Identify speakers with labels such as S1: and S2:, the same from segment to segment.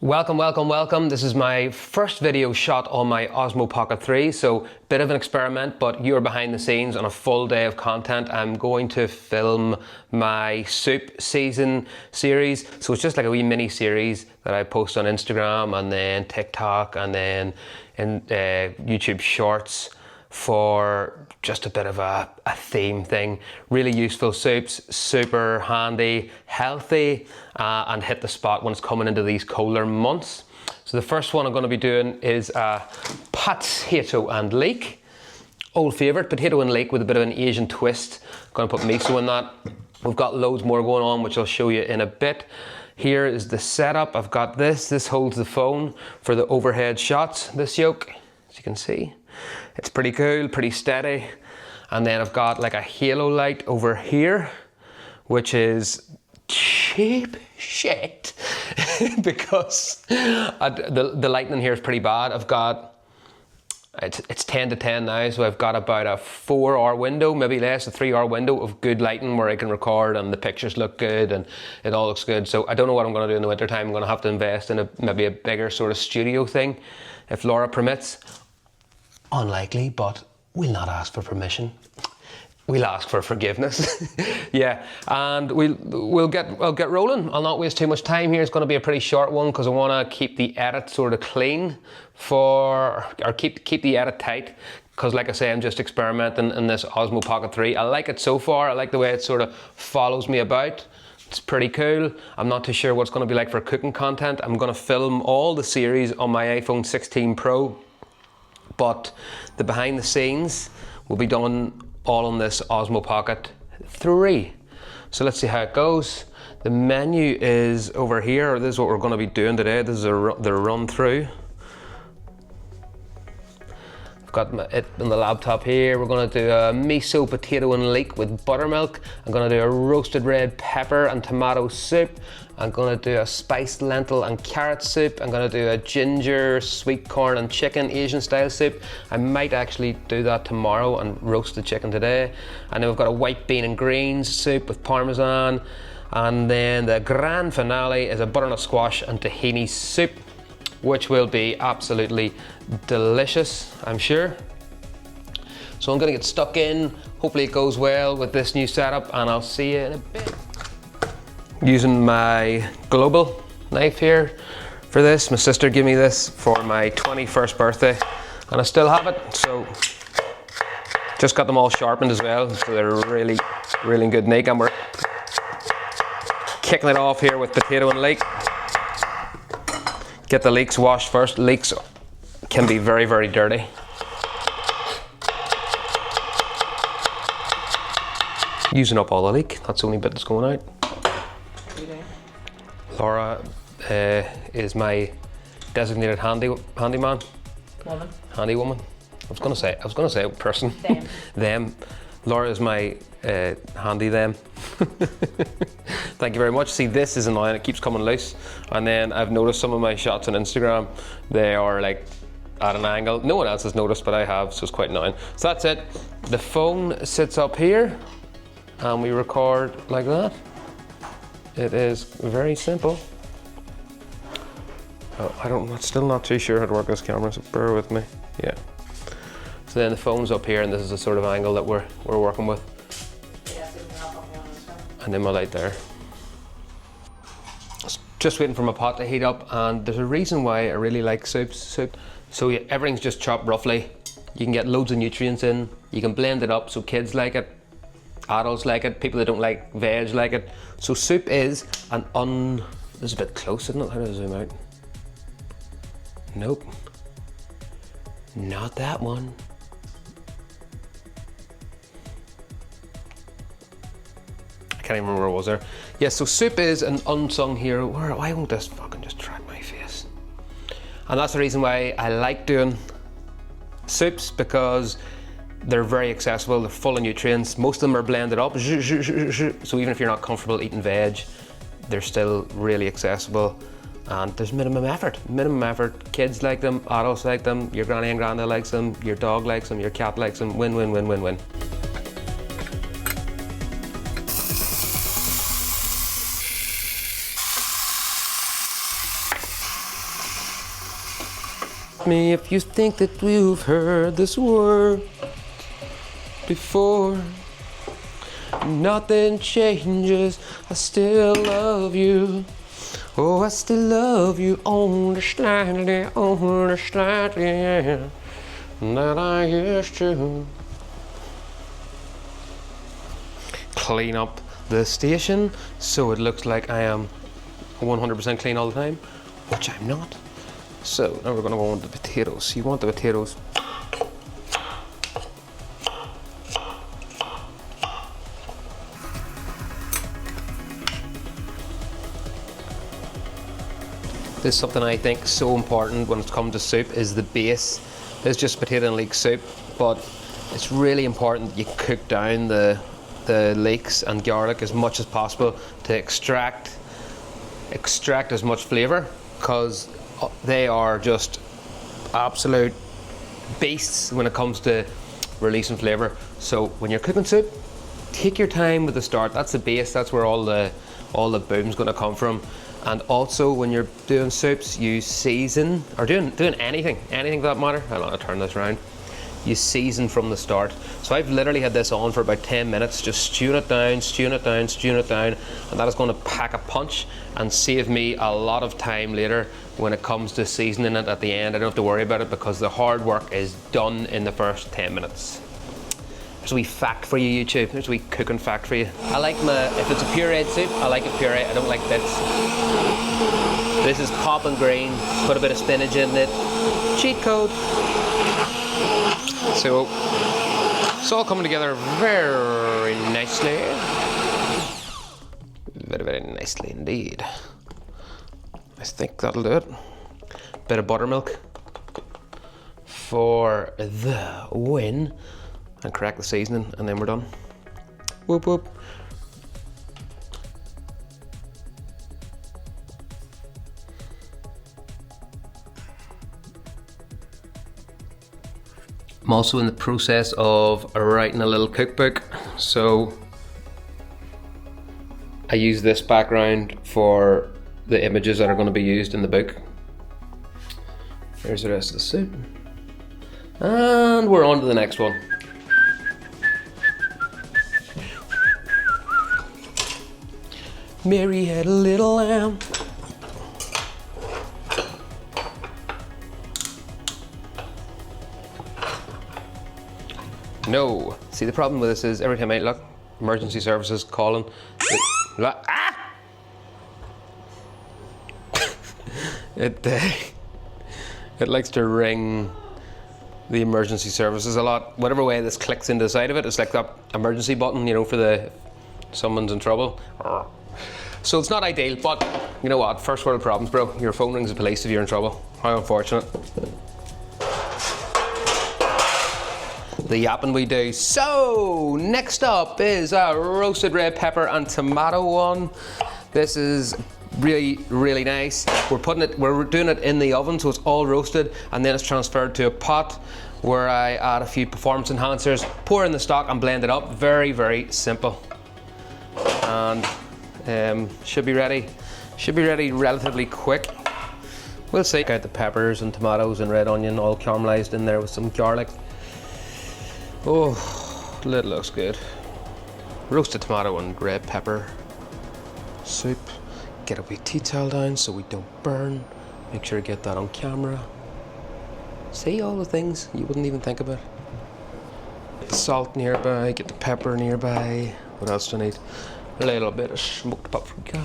S1: Welcome, welcome, welcome. This is my first video shot on my Osmo Pocket 3, so bit of an experiment, but you're behind the scenes on a full day of content. I'm going to film my soup season series, so it's just like a wee mini series that I post on Instagram and then TikTok and then in YouTube Shorts for just a bit of a theme thing. Really useful soups, super handy, healthy, and hit the spot when it's coming into these colder months. So the first one I'm going to be doing is potato and leek. Old favourite, potato and leek with a bit of an Asian twist. I'm going to put miso in that. We've got loads more going on, which I'll show you in a bit. Here is the setup. I've got this holds the phone for the overhead shots, this yoke, as you can see. It's pretty cool, pretty steady. And then I've got like a halo light over here, which is cheap shit because the lighting in here is pretty bad. I've got, it's 10 to 10 now, so I've got about a 4-hour window, maybe less, a 3-hour window of good lighting where I can record and the pictures look good and it all looks good. So I don't know what I'm going to do in the winter time. I'm going to have to invest in maybe a bigger sort of studio thing if Laura permits. Unlikely, but we'll not ask for permission. We'll ask for forgiveness. Yeah, and I'll get rolling. I'll not waste too much time here. It's going to be a pretty short one because I want to keep the edit sort of clean or keep the edit tight. Because like I say, I'm just experimenting in this Osmo Pocket 3. I like it so far. I like the way it sort of follows me about. It's pretty cool. I'm not too sure what it's going to be like for cooking content. I'm going to film all the series on my iPhone 16 Pro. But the behind the scenes will be done all on this Osmo Pocket 3. So let's see how it goes. The menu is over here. This is what we're going to be doing today. This is the run through. I've got it on the laptop here. We're going to do a miso potato and leek with buttermilk. I'm going to do a roasted red pepper and tomato soup. I'm going to do a spiced lentil and carrot soup. I'm going to do a ginger, sweet corn and chicken Asian style soup. I might actually do that tomorrow and roast the chicken today. And then we've got a white bean and greens soup with parmesan. And then the grand finale is a butternut squash and tahini soup, which will be absolutely delicious, I'm sure. So I'm gonna get stuck in. Hopefully it goes well with this new setup and I'll see you in a bit. Using my global knife here for this. My sister gave me this for my 21st birthday and I still have it. So just got them all sharpened as well. So they're really, really good nick. And we're kicking it off here with potato and leek. Get the leeks washed first. Leeks can be very, very dirty. Using up all the leek. That's the only bit that's going out. Laura is my designated handyman.
S2: Woman.
S1: Handy woman. I was gonna say person.
S2: Them.
S1: Them. Laura is my handy them. Thank you very much. See, this is annoying. It keeps coming loose. And then I've noticed some of my shots on Instagram, they are like at an angle. No one else has noticed, but I have, so it's quite annoying. So that's it. The phone sits up here and we record like that. It is very simple. Oh, I'm still not too sure how to work this camera, so bear with me. Yeah. So then the phone's up here and this is the sort of angle that we're working with. And then my light there. Just waiting for my pot to heat up, and there's a reason why I really like soup. So yeah, everything's just chopped roughly. You can get loads of nutrients in. You can blend it up so kids like it, adults like it, people that don't like veg like it. So soup is this is a bit close, isn't it? How do I zoom out? Nope. Not that one. I can't even remember where I was there. Yeah, so soup is an unsung hero. Why won't this fucking just track my face? And that's the reason why I like doing soups, because they're very accessible, they're full of nutrients. Most of them are blended up. So even if you're not comfortable eating veg, they're still really accessible. And there's minimum effort. Kids like them, adults like them, your granny and granddad likes them, your dog likes them, your cat likes them. Win, win, win, win, win. Me if you think that we've heard this word before. Nothing changes, I still love you. Oh, I still love you, only slightly, yeah, that I used to. Clean up the station so it looks like I am 100% clean all the time, which I'm not. So now we're gonna go on to the potatoes. You want the potatoes. This is something I think so important when it comes to soup is the base. It's just potato and leek soup, but it's really important that you cook down the leeks and garlic as much as possible to extract as much flavour, because they are just absolute beasts when it comes to releasing flavour. So when you're cooking soup, take your time with the start. That's the base, that's where all the boom's going to come from. And also when you're doing soups, you season, or doing anything for that matter. Hold on, I'll turn this around. You season from the start. So I've literally had this on for about 10 minutes, just stewing it down, and that is going to pack a punch and save me a lot of time later when it comes to seasoning it at the end. I don't have to worry about it because the hard work is done in the first 10 minutes. There's a wee fact for you, YouTube. There's a wee cooking fact for you. I like if it's a pureed soup, I like it puree. I don't like bits. This is popping green, put a bit of spinach in it. Cheat code. So it's all coming together very nicely. Very, very nicely indeed. I think that'll do it. Bit of buttermilk for the win. And crack the seasoning, and then we're done. Whoop whoop. I'm also in the process of writing a little cookbook, so I use this background for the images that are going to be used in the book. There's the rest of the soup. And we're on to the next one. Mary had a little lamb. No. See, the problem with this is every time I look, emergency services calling. It likes to ring the emergency services a lot. Whatever way this clicks into the side of it, it's like that emergency button, you know, for the someone's in trouble. So it's not ideal, but you know what? First world problems, bro. Your phone rings the police if you're in trouble. How unfortunate. The yapping we do. So next up is a roasted red pepper and tomato one. This is really, really nice. We're doing it in the oven, so it's all roasted, and then it's transferred to a pot where I add a few performance enhancers, pour in the stock and blend it up. Very, very simple. And should be ready relatively quick. We'll see. Got the peppers and tomatoes and red onion all caramelized in there with some garlic. Oh, it looks good. Roasted tomato and red pepper soup. Get a wee tea towel down so we don't burn. Make sure to get that on camera. See all the things you wouldn't even think about. Get the salt nearby, get the pepper nearby. What else do I need? A little bit of smoked paprika.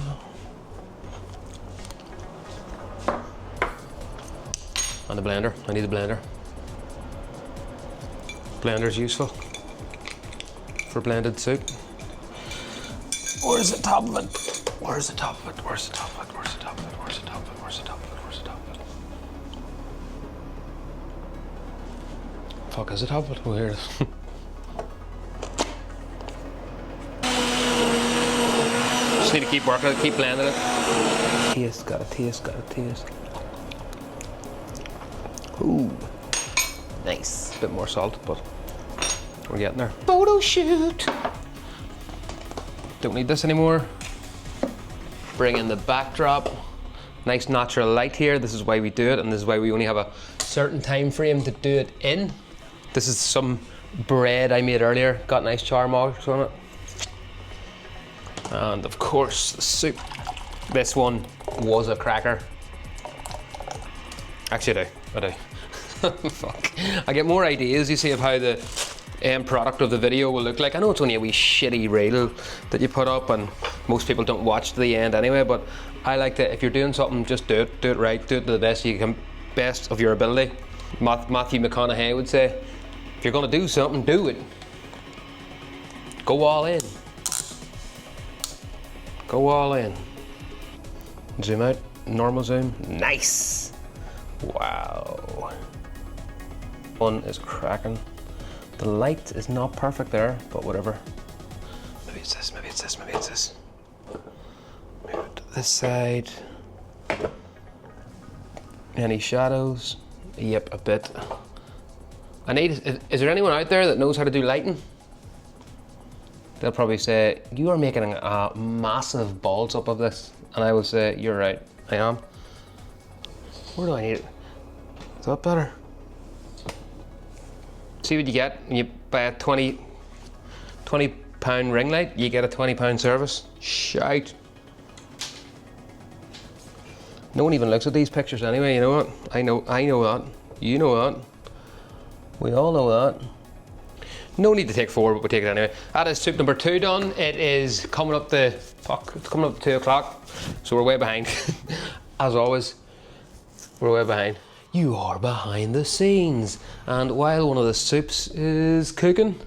S1: And the blender. I need the blender. Blender's useful for blended soup. Where's the top of it? Where's the top of it? Where's the top of it? Where's the top of it? Where's the top of it? Where's the top of it? Where's the top of it? Fuck, is the top of it? Oh, here it is. Just need to keep working it, keep blending it. Taste, got a taste, got a taste. Ooh, nice. A bit more salt, but we're getting there. Photo shoot. Don't need this anymore. Bring in the backdrop. Nice natural light here. This is why we do it, and this is why we only have a certain time frame to do it in. This is some bread I made earlier. Got nice char marks on it. And of course, the soup. This one was a cracker. Actually, I do. Fuck. I get more ideas, you see, of how the end product of the video will look like. I know it's only a wee shitty reel that you put up, and most people don't watch to the end anyway, but I like that if you're doing something, just do it right, do it to the best of your ability. Matthew McConaughey would say, if you're gonna do something, do it. Go all in. Go all in. Zoom out, normal zoom, nice. Wow. One is cracking. The light is not perfect there, but whatever. Maybe it's this, maybe it's this, maybe it's this. Move it to this side. Any shadows? Yep, a bit. Is there anyone out there that knows how to do lighting? They'll probably say, you are making a massive balls up of this. And I will say, you're right, I am. Where do I need it? Is that better? See what you get when you buy a 20 pound ring light, you get a £20 service. Shite. No one even looks at these pictures anyway, you know what? I know that. You know that. We all know that. No need to take 4, but we take it anyway. That is soup number 2 done. It is coming up to, it's coming up to 2 o'clock. So we're way behind. As always, we're way behind. You are behind the scenes. And while one of the soups is cooking,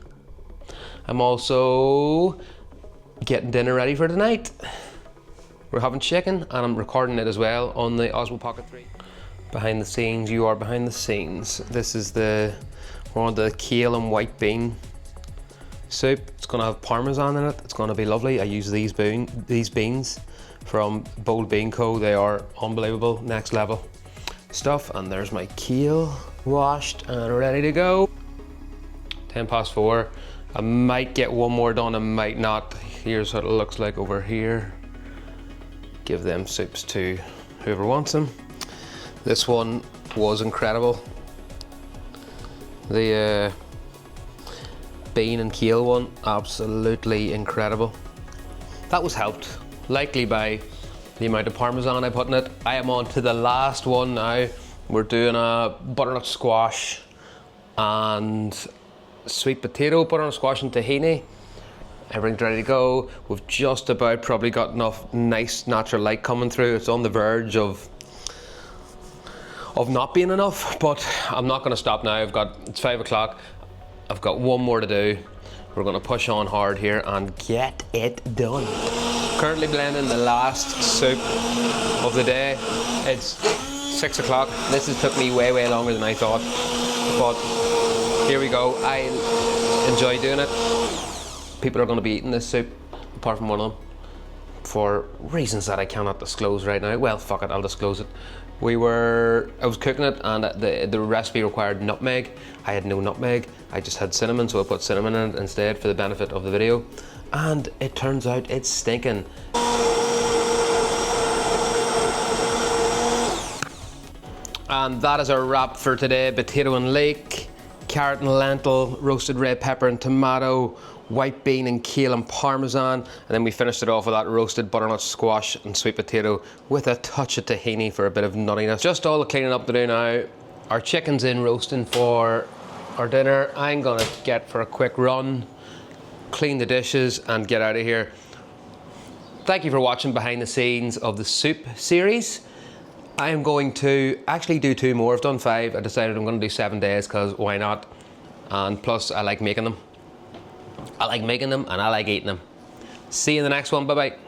S1: I'm also getting dinner ready for tonight. We're having chicken, and I'm recording it as well on the Osmo Pocket 3. Behind the scenes, you are behind the scenes. This is we're on the kale and white bean soup. It's gonna have parmesan in it. It's gonna be lovely. I use these beans from Bold Bean Co. They are unbelievable, next level stuff. And there's my kale washed and ready to go. 4:10. I might get one more done, I might not. Here's what it looks like over here. Give them soups to whoever wants them. This one was incredible. The bean and kale one, absolutely incredible. That was helped, likely by the amount of parmesan I put in it. I am on to the last one now. We're doing a butternut squash and sweet potato, butternut squash and tahini. Everything's ready to go. We've just about probably got enough nice natural light coming through. It's on the verge of not being enough, but I'm not gonna stop now. It's 5 o'clock. I've got one more to do. We're gonna push on hard here and get it done. Currently blending the last soup of the day. It's 6 o'clock. This has took me way longer than I thought, but here we go. I enjoy doing it. People are gonna be eating this soup, apart from one of them, for reasons that I cannot disclose right now. Well, fuck it, I'll disclose it. I was cooking it, and the recipe required nutmeg. I had no nutmeg, I just had cinnamon, so I put cinnamon in it instead for the benefit of the video. And it turns out it's stinking. And that is our wrap for today. Potato and leek, carrot and lentil, roasted red pepper and tomato, white bean and kale and parmesan, and then we finished it off with that roasted butternut squash and sweet potato with a touch of tahini for a bit of nuttiness. Just all the cleaning up to do now. Our chicken's in roasting for our dinner. I'm gonna get for a quick run, clean the dishes and get out of here. Thank you for watching behind the scenes of the soup series. I am going to actually do 2 more. I've done 5. I decided I'm gonna do 7 days because why not? And plus I like making them. I like making them and I like eating them. See you in the next one. Bye bye.